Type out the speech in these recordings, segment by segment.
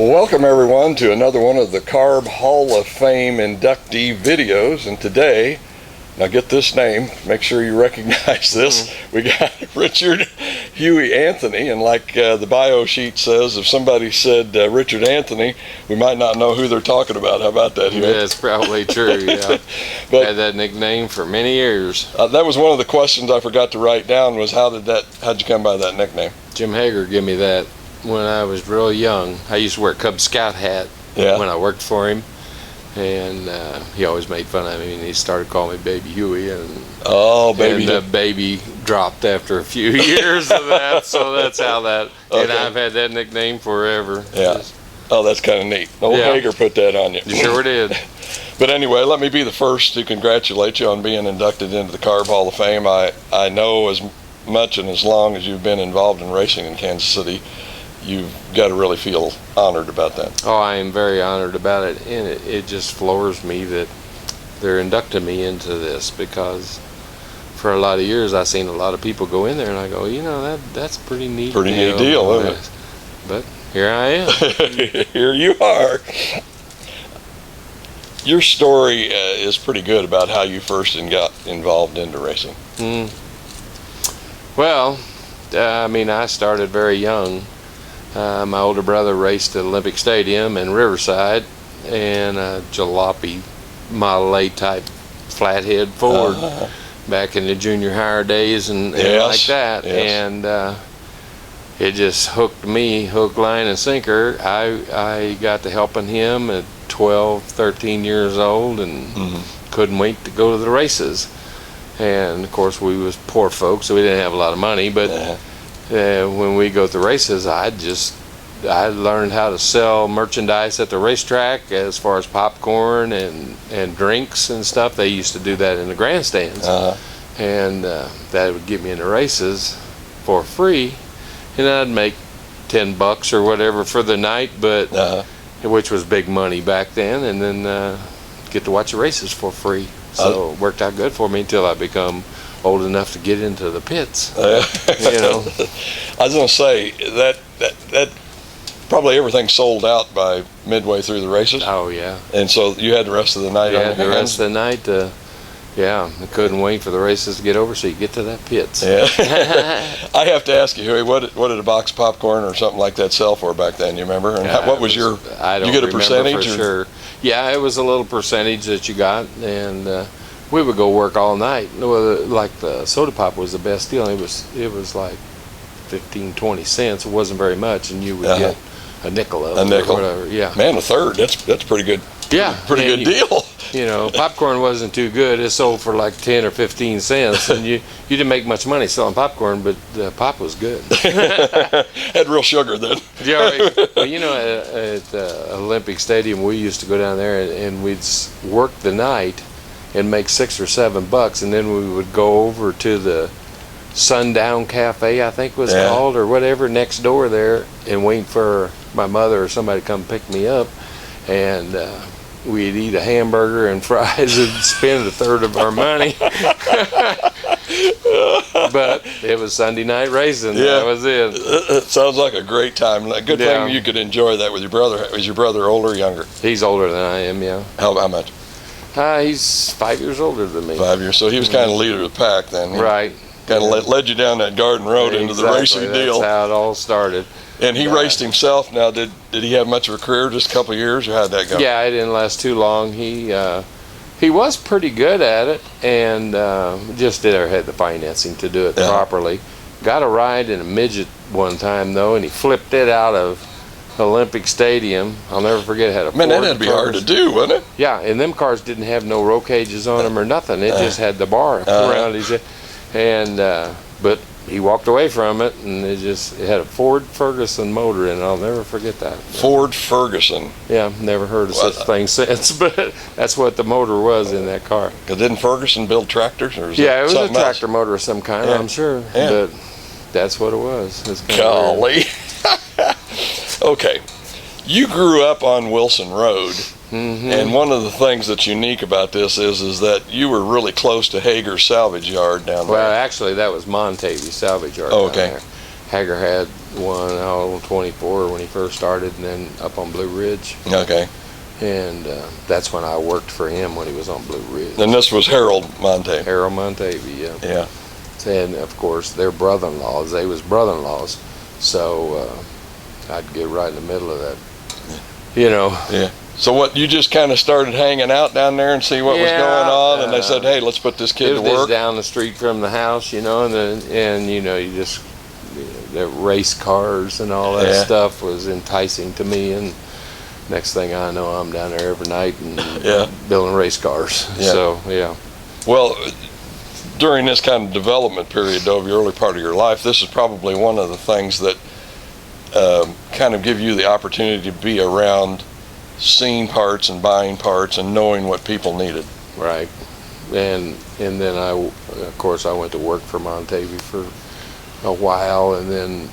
Welcome everyone to another one of the C.A.R.B Hall of Fame inductee videos, and today, now get this name, make sure you recognize this, we got Richard Huey Anthony, and like the bio sheet says, if somebody said Richard Anthony, we might not know who they're talking about. How about that, Huey? Yeah, that's probably true, yeah. But had that nickname for many years. That was one of the questions I forgot to write down, was how'd you come by that nickname? Jim Hager gave me that when I was real young. I used to wear a Cub Scout hat when I worked for him, and he always made fun of me, and he started calling me Baby Huey, and the baby dropped after a few years of that, so that's how that, and I've had that nickname forever. Yeah. Oh, that's kind of neat. Old Hager put that on you. You sure did. But anyway, let me be the first to congratulate you on being inducted into the C.A.R.B Hall of Fame. I know as much and as long as you've been involved in racing in Kansas City, you've got to really feel honored about that. Oh, I am very honored about it, and it just floors me that they're inducting me into this, because for a lot of years I've seen a lot of people go in there and I go, you know, that's pretty neat. Pretty neat deal, isn't it? But here I am. Here you are. Your story is pretty good about how you first got involved into racing. Well, I mean, I started very young. My older brother raced at Olympic Stadium in Riverside, and a jalopy Model A type flathead Ford back in the junior higher days and like that. And it just hooked me, hook, line, and sinker. I got to helping him at 12, 13 years old, and couldn't wait to go to the races. And of course, we was poor folks, so we didn't have a lot of money, but when we go to races, I learned how to sell merchandise at the racetrack, as far as popcorn and drinks and stuff. They used to do that in the grandstands, and that would get me into races for free, and I'd make $10 or whatever for the night, but which was big money back then, and then get to watch the races for free. So it worked out good for me until I become old enough to get into the pits. You know, I was going to say that probably everything sold out by midway through the races. Oh yeah. And so you had the rest of the night. Yeah, the rest of the night. I couldn't wait for the races to get over so you get to that pits. Yeah. I have to ask you, Huey, what did a box of popcorn or something like that sell for back then? You remember? And what was your? I don't you get a percentage for sure. Yeah, it was a little percentage that you got, and we would go work all night. Like the soda pop was the best deal. It was like 15, 20 cents. It wasn't very much, and you would get a nickel of it. A nickel. Or whatever. Yeah. Man, a third. That's pretty good. Yeah. Pretty good deal. You know, popcorn wasn't too good. It sold for like 10 or 15 cents, and you didn't make much money selling popcorn, but the pop was good. Had real sugar then. Yeah, well, you know, at Olympic Stadium, we used to go down there and we'd work the night and make $6 or $7, and then we would go over to the Sundown Cafe, I think was called, or whatever, next door there, and wait for my mother or somebody to come pick me up, and we'd eat a hamburger and fries and spend a third of our money. But it was Sunday night racing. Yeah. That was it. It sounds like a great time. A good thing you could enjoy that with your brother. Was your brother older or younger? He's older than I am, yeah. How much? He's 5 years older than me. 5 years. So he was kind of leader of the pack then. Right. Kind of led you down that garden road into the racing deal. That's how it all started. And he raced himself. Now, did he have much of a career, just a couple of years, or how'd that go? Yeah, it didn't last too long. He was pretty good at it, and just never had the financing to do it properly. Got a ride in a midget one time, though, and he flipped it out of Olympic Stadium. I'll never forget. It had a Man, that had to be hard to do, wasn't it? Yeah, and them cars didn't have no roll cages on them or nothing. It just had the bar around his head. And but he walked away from it, and it had a Ford Ferguson motor in it. I'll never forget that. Ford Ferguson. Yeah, never heard of such thing since, but that's what the motor was in that car. Didn't Ferguson build tractors? Or it was a tractor motor of some kind, I'm sure. Yeah. But that's what it was. Golly. Okay. You grew up on Wilson Road, and one of the things that's unique about this is that you were really close to Hager's salvage yard down there. Well, actually, that was Montavy's salvage yard. Oh, okay. Hager had one out on 24 when he first started, and then up on Blue Ridge. Okay. And that's when I worked for him when he was on Blue Ridge. And this was Harold Monte. Harold Montevi, yeah. Yeah. And of course, they're brother-in-laws. They was brother-in-laws, so I'd get right in the middle of that. You know. Yeah. So what? You just kind of started hanging out down there and see what was going on, and they said, "Hey, let's put this kid to it was work." Down the street from the house, you know, and you know, you just the race cars and all that stuff was enticing to me, and next thing I know, I'm down there every night and building race cars. Yeah. So yeah. Well, during this kind of development period, though, of your early part of your life, this is probably one of the things that kind of give you the opportunity to be around seeing parts and buying parts and knowing what people needed. Right. And then of course I went to work for Montevi for a while, and then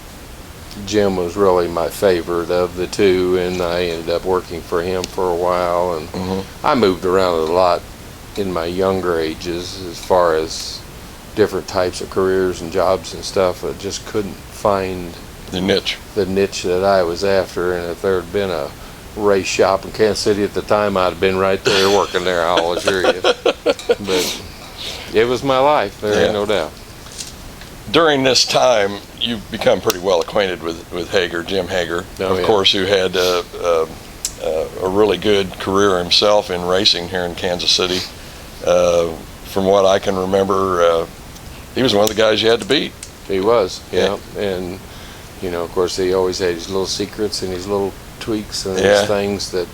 Jim was really my favorite of the two, and I ended up working for him for a while, and I moved around a lot in my younger ages as far as different types of careers and jobs and stuff. I just couldn't find The niche that I was after, and if there had been a race shop in Kansas City at the time, I'd have been right there working there, I'll assure you. But it was my life, there ain't no doubt. During this time, you've become pretty well acquainted with Hager, Jim Hager, of course, who had a really good career himself in racing here in Kansas City. From what I can remember, he was one of the guys you had to beat. He was, and you know, of course, he always had his little secrets and his little tweaks and his things that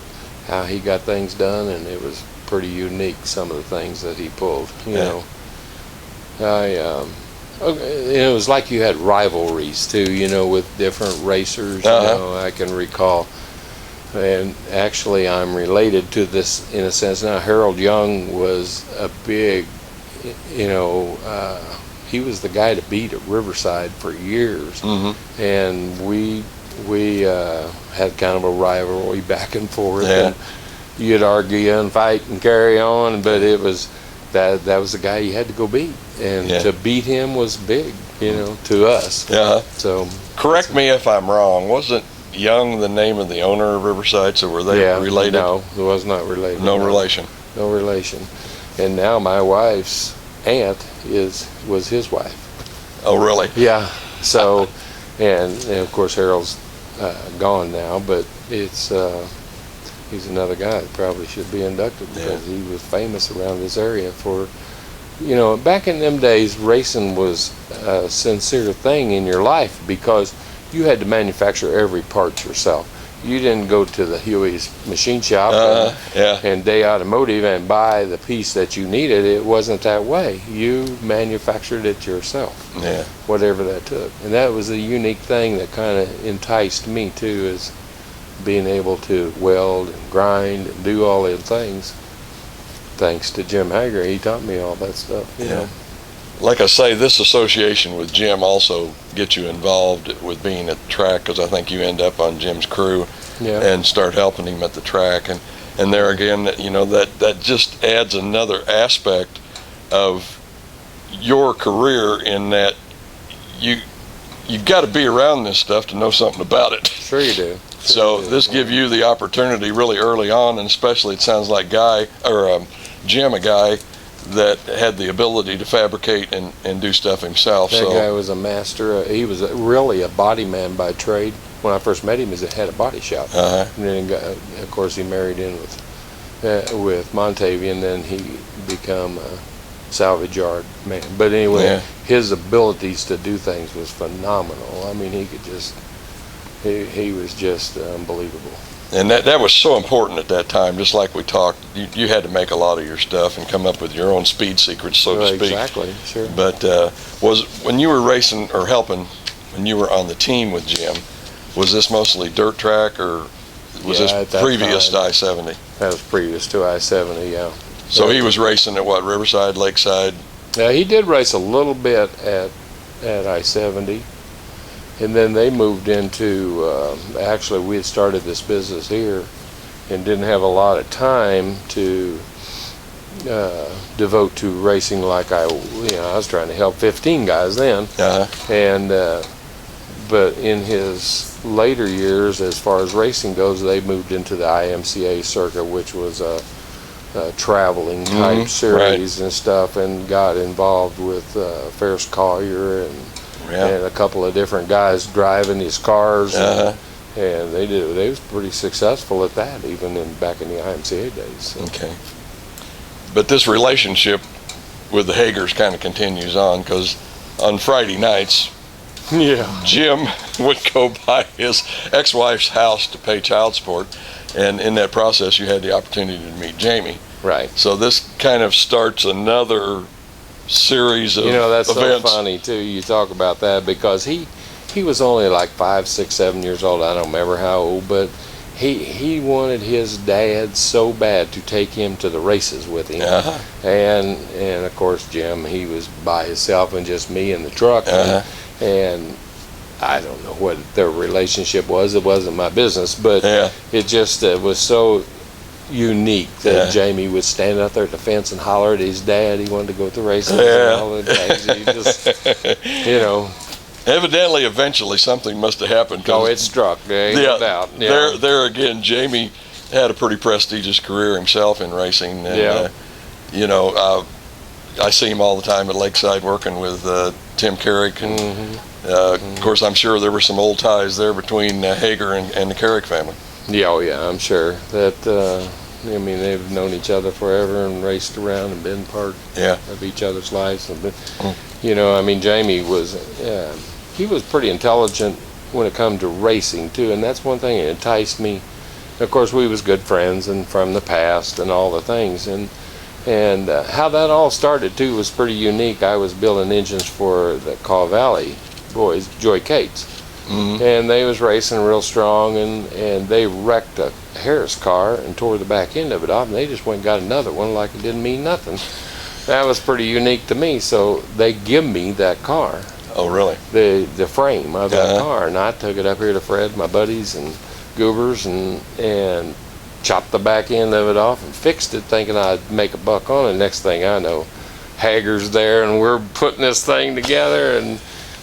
how he got things done, and it was pretty unique, some of the things that he pulled. You know, it was like you had rivalries too, you know, with different racers. You know, I can recall, and actually I'm related to this in a sense now. Harold Young was a big, you know, he was the guy to beat at Riverside for years, and we had kind of a rivalry back and forth, and you'd argue and fight and carry on, but it was that was the guy you had to go beat, and to beat him was big, you know, to us. So correct me if I'm wrong, wasn't Young the name of the owner of Riverside, so were they related? No, it was not related. No relation. No relation. And now my wife's aunt was his wife. Oh, really? Yeah. So, and of course Harold's gone now, but it's he's another guy that probably should be inducted because he was famous around this area for, you know, back in them days, racing was a sincere thing in your life because you had to manufacture every part yourself. You didn't go to the Huey's machine shop and Day Automotive and buy the piece that you needed. It wasn't that way. You manufactured it yourself, whatever that took. And that was a unique thing that kind of enticed me too, is being able to weld and grind and do all them things. Thanks to Jim Hager, he taught me all that stuff. You know. Like I say, this association with Jim also gets you involved with being at the track, because I think you end up on Jim's crew and start helping him at the track, and there again, you know, that just adds another aspect of your career in that you've got to be around this stuff to know something about it. Sure you do. So this gives you the opportunity really early on, and especially it sounds like Jim, a guy that had the ability to fabricate and do stuff himself. That guy was a master. He was really a body man by trade. When I first met him, he had a body shop. And then, of course, he married in with Montevi, and then he became a salvage yard man. But anyway, his abilities to do things was phenomenal. I mean, he was just unbelievable. And that was so important at that time. Just like we talked, you had to make a lot of your stuff and come up with your own speed secrets, so to speak. Exactly, sure. But when you were racing or helping, when you were on the team with Jim, was this mostly dirt track, or was this previous to I-70? That was previous to I-70, yeah. So he was racing at what, Riverside, Lakeside? Yeah, he did race a little bit at I-70. And then they moved into, actually we had started this business here and didn't have a lot of time to devote to racing like I was trying to help 15 guys then. And but in his later years, as far as racing goes, they moved into the IMCA Circuit, which was a traveling type series and stuff, and got involved with Ferris Collier and a couple of different guys driving his cars, and they was pretty successful at that, even back in the IMCA days. So. Okay, but this relationship with the Hagers kind of continues on, because on Friday nights, Jim would go by his ex-wife's house to pay child support, and in that process you had the opportunity to meet Jamie. Right. So this kind of starts another series of that's events. so funny too, you talk about that, because he was only like 5, 6, 7 years old. I don't remember how old, but he wanted his dad so bad to take him to the races with him. And of course Jim, he was by himself and just me in the truck, and I don't know what their relationship was. It wasn't my business, but it just was so unique that Jamie would stand out there at the fence and holler at his dad. He wanted to go to the races and all the things. He just, Evidently, eventually, something must have happened. Oh, it struck. No doubt. There again, Jamie had a pretty prestigious career himself in racing. And, I see him all the time at Lakeside working with Tim Carrick. And, of course, I'm sure there were some old ties there between Hager and the Carrick family. I'm sure that, they've known each other forever and raced around and been part of each other's lives. Jamie was, he was pretty intelligent when it come to racing too, and that's one thing that enticed me. Of course, we was good friends and from the past and all the things, and how that all started too was pretty unique. I was building engines for the Caw Valley boys, Joy Cates, and they was racing real strong, and they wrecked a Harris car and tore the back end of it off, and they just went and got another one like it didn't mean nothing. That was pretty unique to me, so they give me that car. Oh, really? The frame of that car, and I took it up here to Fred, my buddies, and Goobers, and chopped the back end of it off and fixed it, thinking I'd make a buck on it. Next thing I know, Hager's there, and we're putting this thing together, and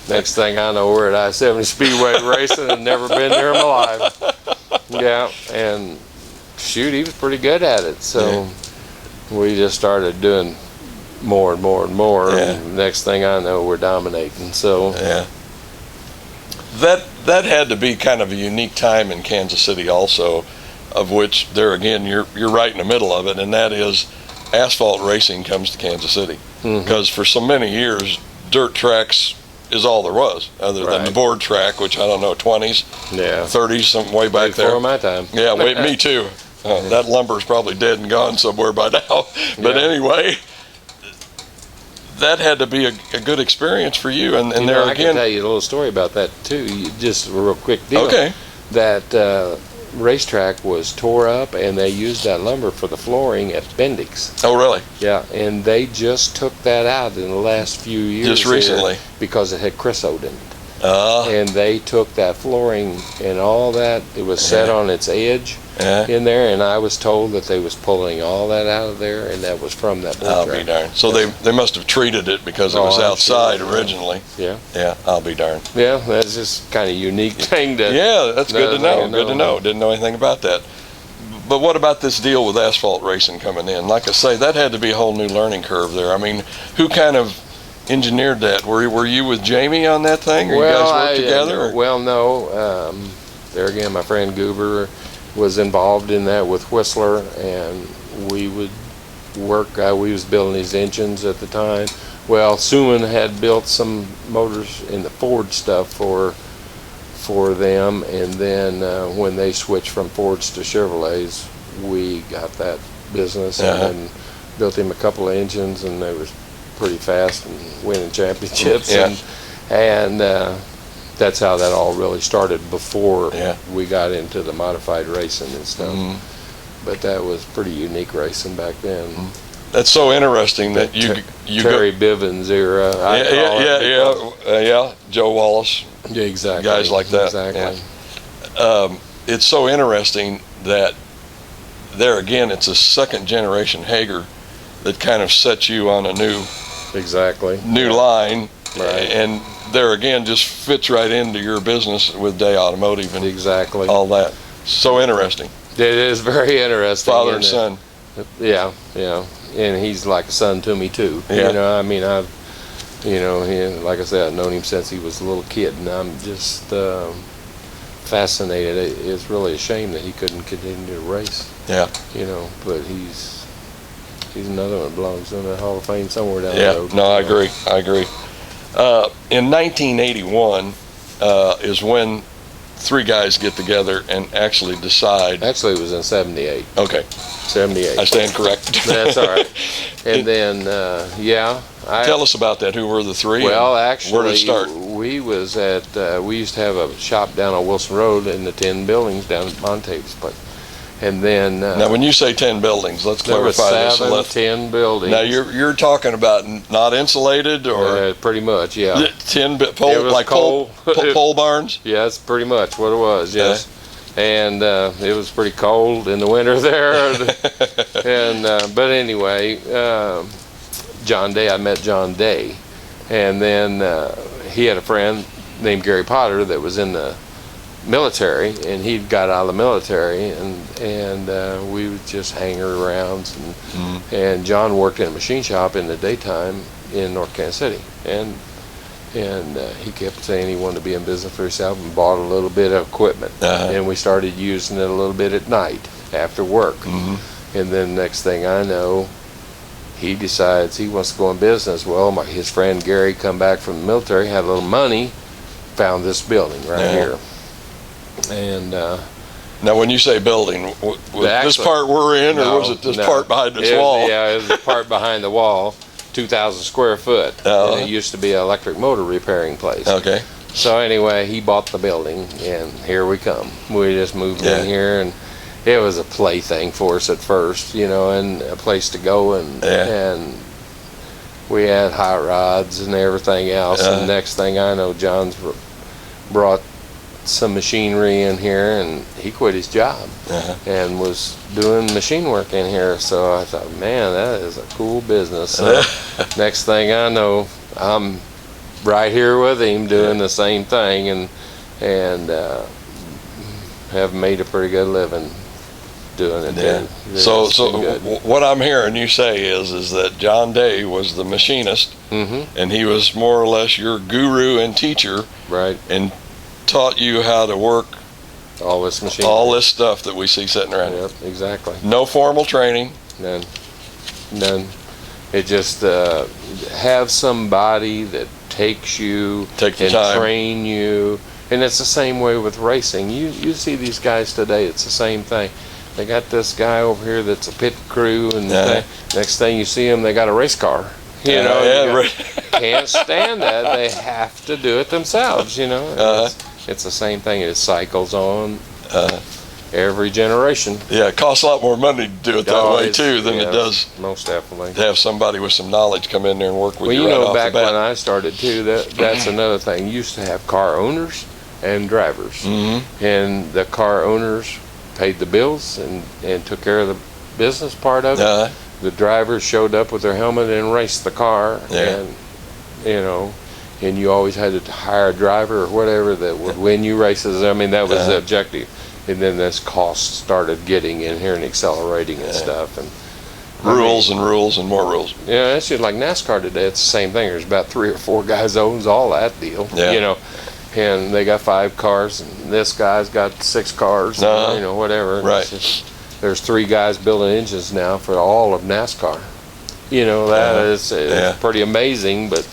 next thing I know, we're at I-70 Speedway racing, and never been there in my life. And shoot, he was pretty good at it, so we just started doing more and more and more, and next thing I know, we're dominating. So that had to be kind of a unique time in Kansas City also, of which there again you're right in the middle of it, and that is asphalt racing comes to Kansas City, because for so many years dirt tracks is all there was, other than the board track, which I don't know, 20s, 30s, something way back there. Before my time. Me too. That lumber's probably dead and gone somewhere by now. But anyway, that had to be a good experience for you. And there again, I can tell you a little story about that too. Just a real quick deal. Okay. That racetrack was tore up, and they used that lumber for the flooring at Bendix. Oh, really? Yeah, and they just took that out in the last few years. Just recently. Because it had creosote in it. And they took that flooring and all that. It was set on its edge in there, and I was told that they was pulling all that out of there, and that was from that board I'll track. be darned. So they must have treated it because it was outside originally. Yeah. I'll be darned. Yeah, that's just kind of unique thing to. That's good to know. Good to know. Didn't know anything about that. But what about this deal with asphalt racing coming in? Like I say, that had to be a whole new learning curve there. I mean, who kind of engineered that? Were you with Jamie on that thing, or you guys worked together? Well, no. There again, my friend Goober was involved in that with Whistler, and we would work. We was building these engines at the time. Well, Suman had built some motors in the Ford stuff for them, and then when they switched from Fords to Chevrolets, we got that business, and then built him a couple of engines, and they was pretty fast and winning championships, and that's how that all really started before we got into the modified racing and stuff. But that was pretty unique racing back then. That's so interesting that you Terry Bivens era. Joe Wallace. Yeah, exactly. Guys like that. Exactly. It's so interesting that there again, it's a second generation Hager that kind of set you on a new line, and there again just fits right into your business with Day Automotive and Exactly. all that. So interesting. It is very interesting. Father and son. Yeah, yeah. And he's like a son to me too. Yeah. You know, I mean, like I said, I've known him since he was a little kid, and I'm just fascinated. It's really a shame that he couldn't continue to race. Yeah. You know, but he's another one that belongs in the Hall of Fame somewhere down Yeah. the road. No, I agree. In 1981 is when three guys get together and actually decide. Actually, it was in 78. Okay. 78. I stand corrected. That's all right. And then, Tell us about that. Who were the three? Well, actually, where did it start? we was at, we used to have a shop down on Wilson Road in the 10 buildings down at Montague's place. And then Now, when you say 10 buildings, let's there were clarify this. 10 buildings. Now, you're talking about not insulated or pretty much, yeah. 10 It pole, was like cold. pole barns? Yeah, that's pretty much what it was, yes. And it was pretty cold in the winter there. And but anyway, John Day, I met John Day. And then he had a friend named Gary Potter that was in the military, and he'd got out of the military, and we would just hang around. And John worked in a machine shop in the daytime in North Kansas City. And he kept saying he wanted to be in business for himself and bought a little bit of equipment. And we started using it a little bit at night after work. And then next thing I know, he decides he wants to go in business. Well, his friend Gary come back from the military, had a little money, found this building right here. And now, when you say building, was this part we're in, or was it this part behind this wall? Yeah, it was the part behind the wall, 2,000 square foot. And it used to be an electric motor repairing place. Okay. So anyway, he bought the building, and here we come. We just moved in here, and it was a plaything for us at first, you know, and a place to go, and we had hot rods and everything else. And next thing I know, John's brought some machinery in here, and he quit his job and was doing machine work in here. So I thought, man, that is a cool business. So next thing I know, I'm right here with him doing the same thing, and have made a pretty good living doing it. So what I'm hearing you say is that John Day was the machinist, and he was more or less your guru and teacher, right? And taught you how to work all this machine, all this stuff that we see sitting around. Yep, exactly. No formal training. None. It just have somebody that takes you and train you, and it's the same way with racing. You see these guys today. It's the same thing. They got this guy over here that's a pit crew, and next thing you see them, they got a race car. You know, can't stand that. They have to do it themselves. You know, it's the same thing. It cycles on every generation. Yeah, it costs a lot more money to do it that way too than it does. Most definitely. To have somebody with some knowledge come in there and work with you. Well, you right know, off back the bat. when I started too, that's another thing. You used to have car owners and drivers, and the car owners paid the bills and took care of the business part of it. The drivers showed up with their helmet and raced the car, and you know, and you always had to hire a driver or whatever that would win you races. I mean, that was the objective. And then this cost started getting in here and accelerating and stuff, and rules and rules and more rules. Yeah, it's just like NASCAR today. It's the same thing. There's about 3 or 4 guys owns all that deal. You know, and they got 5 cars, and this guy's got 6 cars. And, you know, whatever. Right. There's 3 guys building engines now for all of NASCAR. You know, that is pretty amazing, but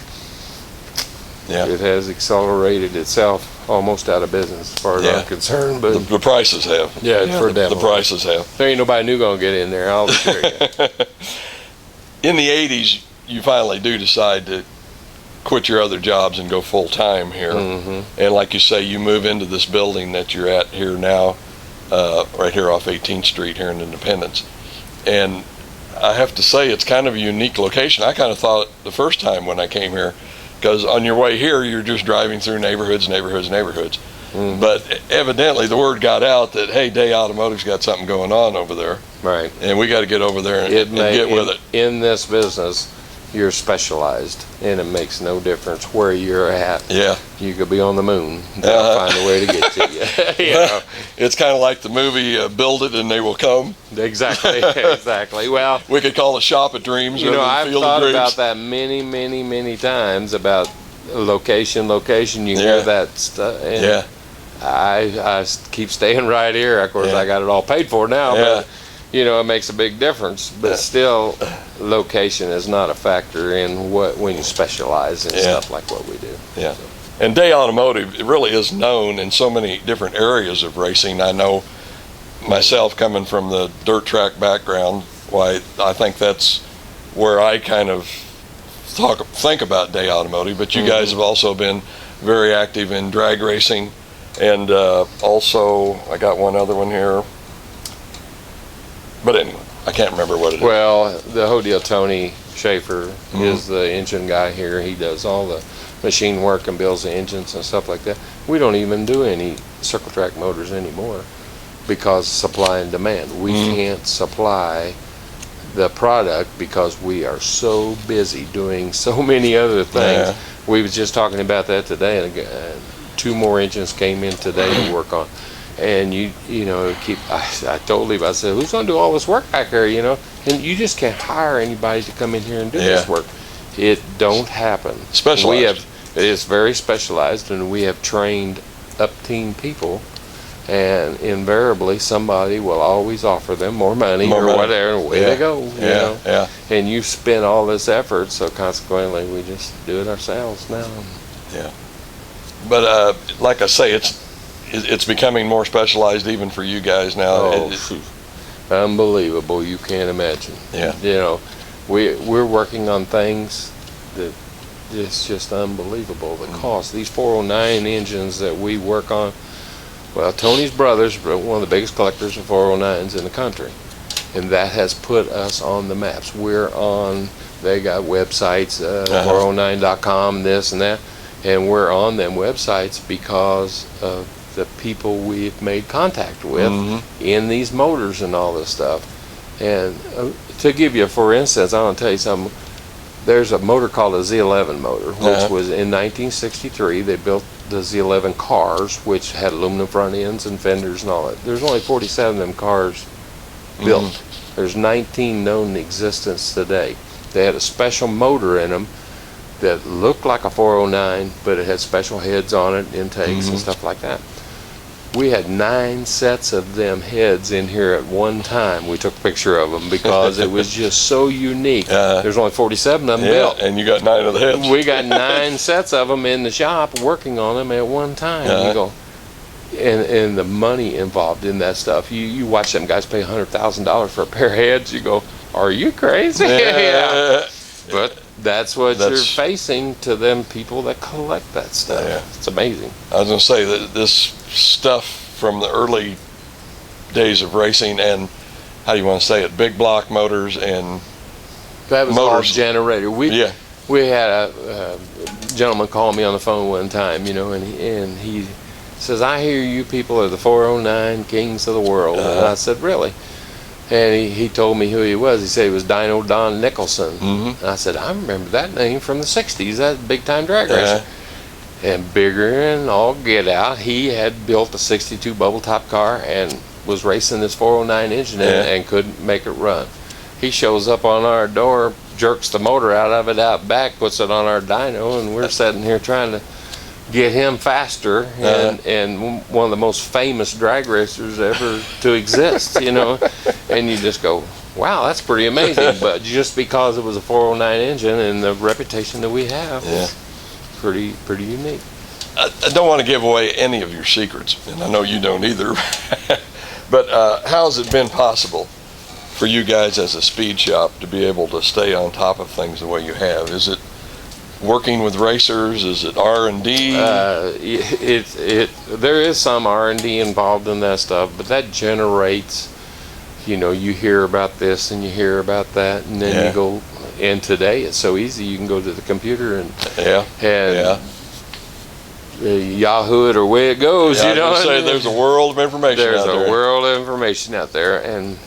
it has accelerated itself almost out of business as far as I'm concerned. But the prices have. For the prices have. There ain't nobody new gonna get in there, I'll assure you. In the 80s, you finally do decide to quit your other jobs and go full-time here. And like you say, you move into this building that you're at here now, right here off 18th Street here in Independence. And I have to say, it's kind of a unique location. I kind of thought the first time when I came here, because on your way here, you're just driving through neighborhoods. But evidently the word got out that, hey, Day Automotive's got something going on over there. Right. And we got to get over there and get with it. In this business, you're specialized, and it makes no difference where you're at. Yeah. You could be on the moon. They'll find a way to get to you. You know? It's kind of like the movie Build It and They Will Come. Exactly, exactly. Well, We could call it Shop of Dreams. you know, rather than I've Field thought of Dreams. about that many, many, many times about location. You hear that stuff. And Yeah. I keep staying right here. Of course, Yeah. I got it all paid for now, Yeah. but you know, it makes a big difference. But still, location is not a factor in when you specialize in stuff like what we do. Yeah. And Day Automotive, it really is known in so many different areas of racing. I know myself, coming from the dirt track background, why I think that's where I kind of think about Day Automotive. But you guys have also been very active in drag racing, and also I got one other one here. But anyway, I can't remember what it is. Well, the whole deal, Tony Schaefer is the engine guy here. He does all the machine work and builds the engines and stuff like that. We don't even do any circle track motors anymore because supply and demand. We can't supply the product because we are so busy doing so many other things. Yeah. We was just talking about that today, and 2 more engines came in today to work on. And you know, I told Levi, I said, who's going to do all this work back there, you know? And you just can't hire anybody to come in here and do this work. It don't happen. Specialized. It's very specialized, and we have trained up team people, and invariably somebody will always offer them more money whatever, and away they go, you know? Yeah. And you spend all this effort, so consequently we just do it ourselves now. Yeah. But like I say, it's becoming more specialized even for you guys now. Oh, unbelievable! You can't imagine. Yeah. You know, we're working on things that it's just unbelievable. The cost. These 409 engines that we work on. Well, Tony's brother's one of the biggest collectors of 409s in the country, and that has put us on the maps. We're on. They got websites, 409.com, this and that, and we're on them websites because of the people we've made contact with in these motors and all this stuff. And to give you, for instance, I want to tell you something. There's a motor called a Z11 motor, which was in 1963. They built the Z11 cars, which had aluminum front ends and fenders and all that. There's only 47 of them cars built. There's 19 known in existence today. They had a special motor in them that looked like a 409, but it had special heads on it, intakes and stuff like that. We had 9 sets of them heads in here at one time. We took a picture of them because it was just so unique. There's only 47 of them built. And you got 9 of the heads. We got 9 sets of them in the shop working on them at one time. You go, and the money involved in that stuff. You watch them guys pay $100,000 for a pair of heads. You go, are you crazy? But that's what you're facing to them people that collect that stuff. It's amazing. I was going to say that this stuff from the early days of racing, and how do you want to say it, big block motors and that was all motors. generator. We had a gentleman call me on the phone one time, you know, and he says, I hear you people are the 409 kings of the world. And I said, really? And he told me who he was. He said he was Dino Don Nicholson. And I said, I remember that name from the 60s. That's big time drag racer. And bigger and all get out. He had built a 62 bubble top car and was racing this 409 engine and couldn't make it run. He shows up on our door, jerks the motor out of it out back, puts it on our dyno, and we're sitting here trying to get him faster, and one of the most famous drag racers ever to exist, you know. And you just go, wow, that's pretty amazing. But just because it was a 409 engine and the reputation that we have, pretty unique. I don't want to give away any of your secrets, and I know you don't either. But how has it been possible for you guys as a speed shop to be able to stay on top of things the way you have? Is it working with racers? Is it R&D? There is some R&D involved in that stuff, but that generates, you know, you hear about this and you hear about that, and then you go, and today it's so easy, you can go to the computer and Yahoo it or away it goes, you know. Say there's a world of information out there. There's a world of information out there, and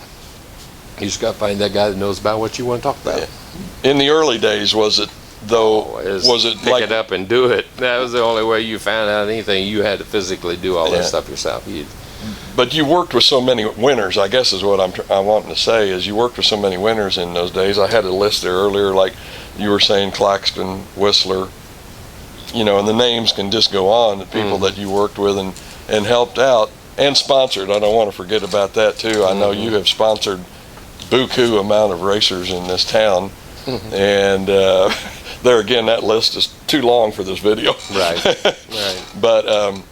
you just got to find that guy that knows about what you want to talk about. In the early days, was it though? Was it pick like it up and do it? That was the only way you found out anything. You had to physically do all that Yeah. stuff yourself. But you worked with so many winners, I guess is what I'm wanting to say, is you worked with so many winners in those days. I had a list there earlier, like you were saying, Claxton, Whistler, you know, and the names can just go on, the people that you worked with and helped out and sponsored. I don't want to forget about that too. I know you have sponsored buku amount of racers in this town, and there again, that list is too long for this video. Right, right. But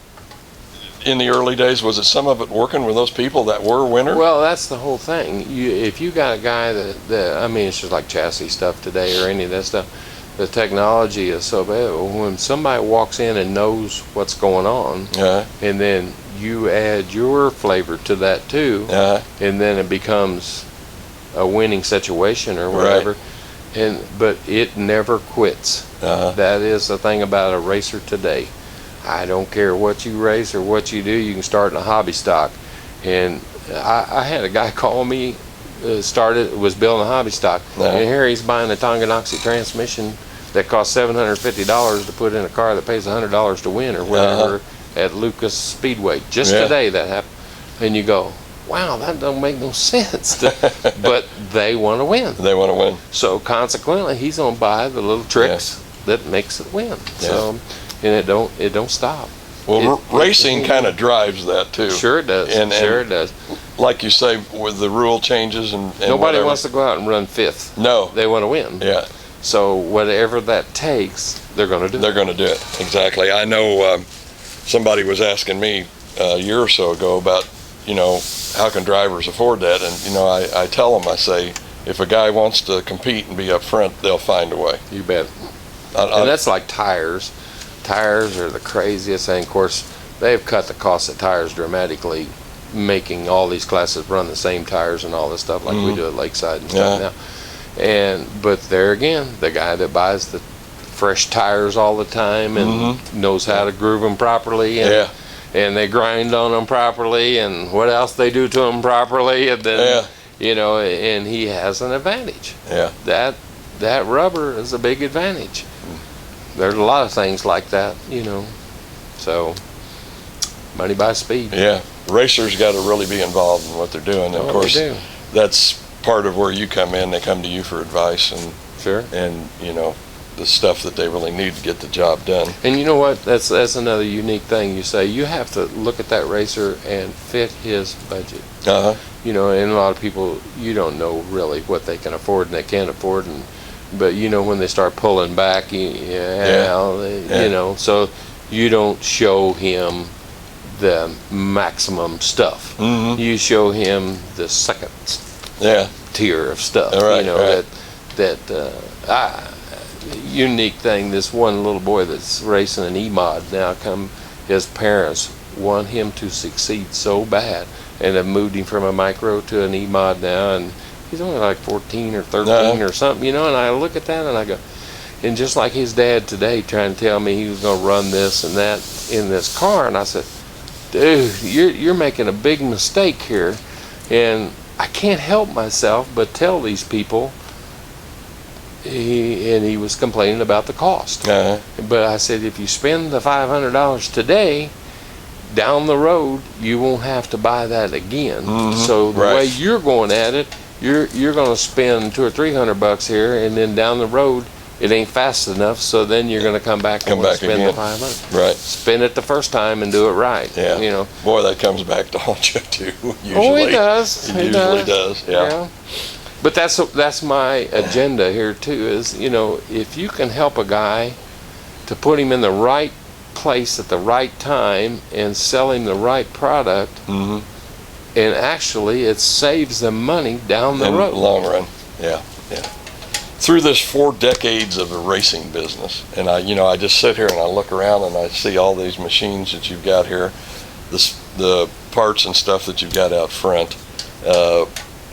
in the early days, was it some of it working with those people that were winners? Well, that's the whole thing. If you got a guy that I mean, it's just like chassis stuff today or any of that stuff. The technology is so bad. When somebody walks in and knows what's going on, and then you add your flavor to that too, and then it becomes a winning situation or whatever. Right. But it never quits. That is the thing about a racer today. I don't care what you race or what you do, you can start in a hobby stock. And I had a guy call me, was building a hobby stock, and here he's buying a Tonganoxie transmission that costs $750 to put in a car that pays $100 to win or whatever at Lucas Speedway. Just today that happened. And you go, wow, that don't make no sense. But they want to win. They want to win. So consequently, he's going to buy the little tricks that makes it win. So, and it don't stop. Well, racing kind of drives that too. Sure it does. Sure it does. Like you say, with the rule changes and nobody whatever. wants to go out and run fifth. No. They want to win. Yeah. So whatever that takes, they're going to do. They're going to do it. Exactly. I know somebody was asking me a year or so ago about, you know, how can drivers afford that? And, you know, I tell them, I say, if a guy wants to compete and be up front, they'll find a way. You bet. And that's like tires. Tires are the craziest thing. Of course, they've cut the cost of tires dramatically, making all these classes run the same tires and all this stuff like we do at Lakeside and stuff now. But there again, the guy that buys the fresh tires all the time and knows how to groove them properly and they grind on them properly and what else they do to them properly, and then you know, and he has an advantage. That rubber is a big advantage. There's a lot of things like that, you know. So money buys speed. Yeah, racers got to really be involved in what they're doing. And of course, that's part of where you come in. They come to you for advice and and you know, the stuff that they really need to get the job done. And you know what? That's another unique thing. You say you have to look at that racer and fit his budget. You know, and a lot of people, you don't know really what they can afford and they can't afford, but you know, when they start pulling back, you know, so you don't show him the maximum stuff. You show him the second tier of stuff. You know, that unique thing. This one little boy that's racing an E-mod now, his parents want him to succeed so bad, and have moved him from a micro to an E-mod now, and he's only like 14 or 13 or something, you know, and I look at that and I go, and just like his dad today trying to tell me he was going to run this and that in this car, and I said, dude, you're making a big mistake here, and I can't help myself but tell these people. He was complaining about the cost, but I said, if you spend the $500 today, down the road you won't have to buy that again. So the way you're going at it, you're going to spend $200 or $300 here, and then down the road it ain't fast enough. So then you're going to come back and spend again. the $500. Spend it the first time and do it right. You know, boy, that comes back to haunt you too. Usually. Oh, it does. It usually does. Yeah. But that's my agenda here too. Is, you know, if you can help a guy to put him in the right place at the right time and sell him the right product, and actually it saves them money down the road. Long run. Through this 4 decades of the racing business, and I just sit here and I look around and I see all these machines that you've got here, the parts and stuff that you've got out front.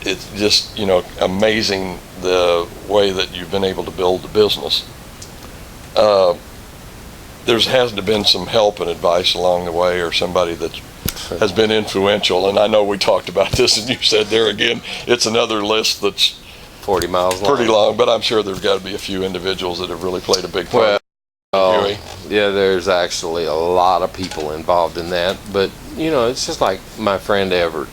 It's just, you know, amazing the way that you've been able to build the business. There has to have been some help and advice along the way, or somebody that has been influential. And I know we talked about this, and you said there again, it's another list that's 40 miles long. Pretty long, but I'm sure there's got to be a few individuals that have really played a big part. Well, Huey. yeah, there's actually a lot of people involved in that, but you know, it's just like my friend Everett.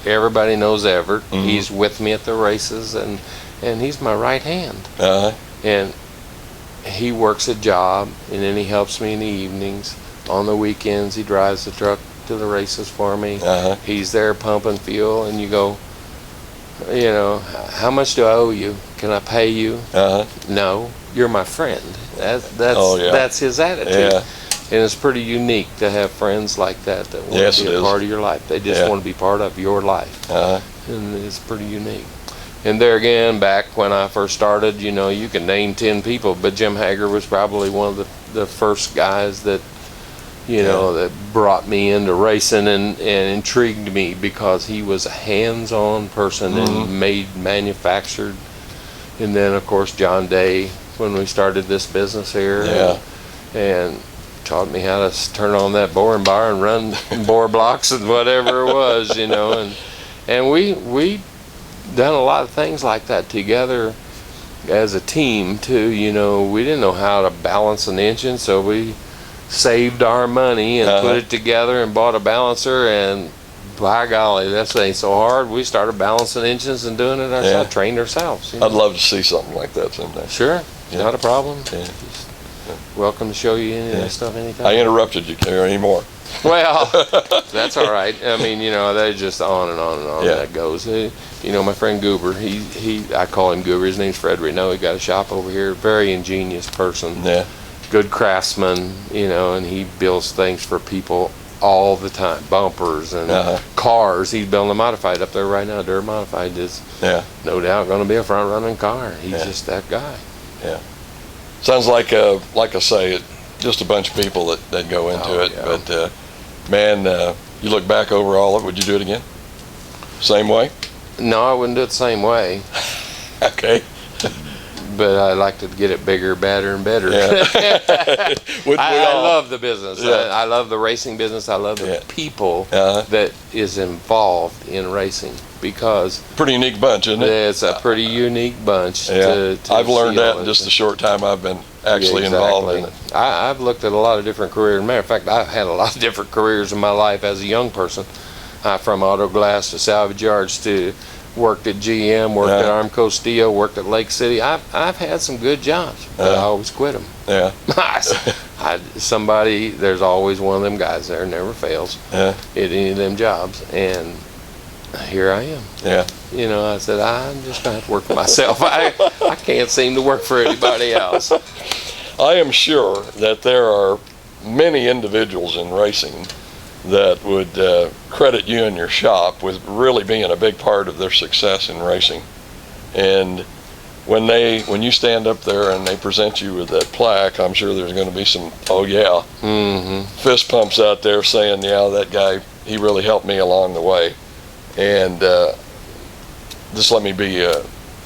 Everybody knows Everett. He's with me at the races, and he's my right hand. And he works a job, and then he helps me in the evenings. On the weekends, he drives the truck to the races for me. He's there pumping fuel, and you go, you know, how much do I owe you? Can I pay you? No, you're my friend. That's his attitude. And it's pretty unique to have friends like that want to be a part of your life. They just want to be part of your life. And it's pretty unique. And there again, back when I first started, you know, you can name 10 people, but Jim Hager was probably one of the first guys that, you know, that brought me into racing and intrigued me, because he was a hands-on person and manufactured. And then, of course, John Day, when we started this business here, and taught me how to turn on that boring bar and run bore blocks and whatever it was, you know. And we done a lot of things like that together as a team too. You know, we didn't know how to balance an engine, so we saved our money and put it together and bought a balancer, and by golly, that ain't so hard. We started balancing engines and doing it ourselves, trained ourselves. You know? I'd love to see something like that someday. Sure, not a problem. Welcome to show you any of that stuff anytime. I interrupted you anymore. Well, that's all right. I mean, you know, they're just on and on and on that goes. You know, my friend Goober, I call him Goober. His name's Frederick. No, he got a shop over here. Very ingenious person. Good craftsman, you know, and he builds things for people all the time. Bumpers and cars. He's building a modified up there right now. Dirt modified is no doubt going to be a front running car. He's just that guy. Sounds like I say, just a bunch of people that go into it. But man, you look back over all of it, would you do it again? Same way? No, I wouldn't do it the same way. Okay. But I like to get it bigger, better, and better. I love the business. I love the racing business. I love the people that is involved in racing, because pretty unique bunch, isn't it? It's a pretty unique bunch. I've learned that in just the short time I've been actually involved in it. I've looked at a lot of different careers. Matter of fact, I've had a lot of different careers in my life as a young person. From auto glass to salvage yards to worked at GM, worked at IMCA Circuit, worked at Lake City. I've had some good jobs, but I always quit them. There's always one of them guys there, never fails at any of them jobs, and here I am. You know, I said, I'm just going to have to work for myself. I can't seem to work for anybody else. I am sure that there are many individuals in racing that would credit you and your shop with really being a big part of their success in racing. And when you stand up there and they present you with that plaque, I'm sure there's going to be some fist pumps out there saying, that guy, he really helped me along the way. And just let me be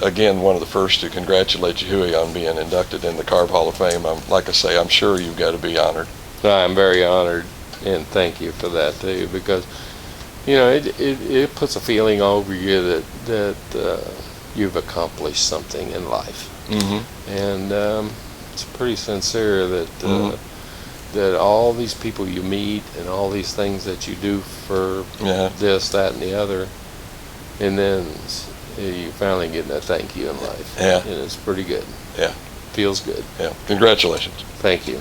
again one of the first to congratulate you, Huey, on being inducted in the C.A.R.B Hall of Fame. Like I say, I'm sure you've got to be honored. I'm very honored. And thank you for that too, because you know it puts a feeling over you that you've accomplished something in life, and it's pretty sincere that that all these people you meet and all these things that you do for this, that, and the other, and then you finally get that thank you in life. And it's pretty good. Feels good. Congratulations. Thank you.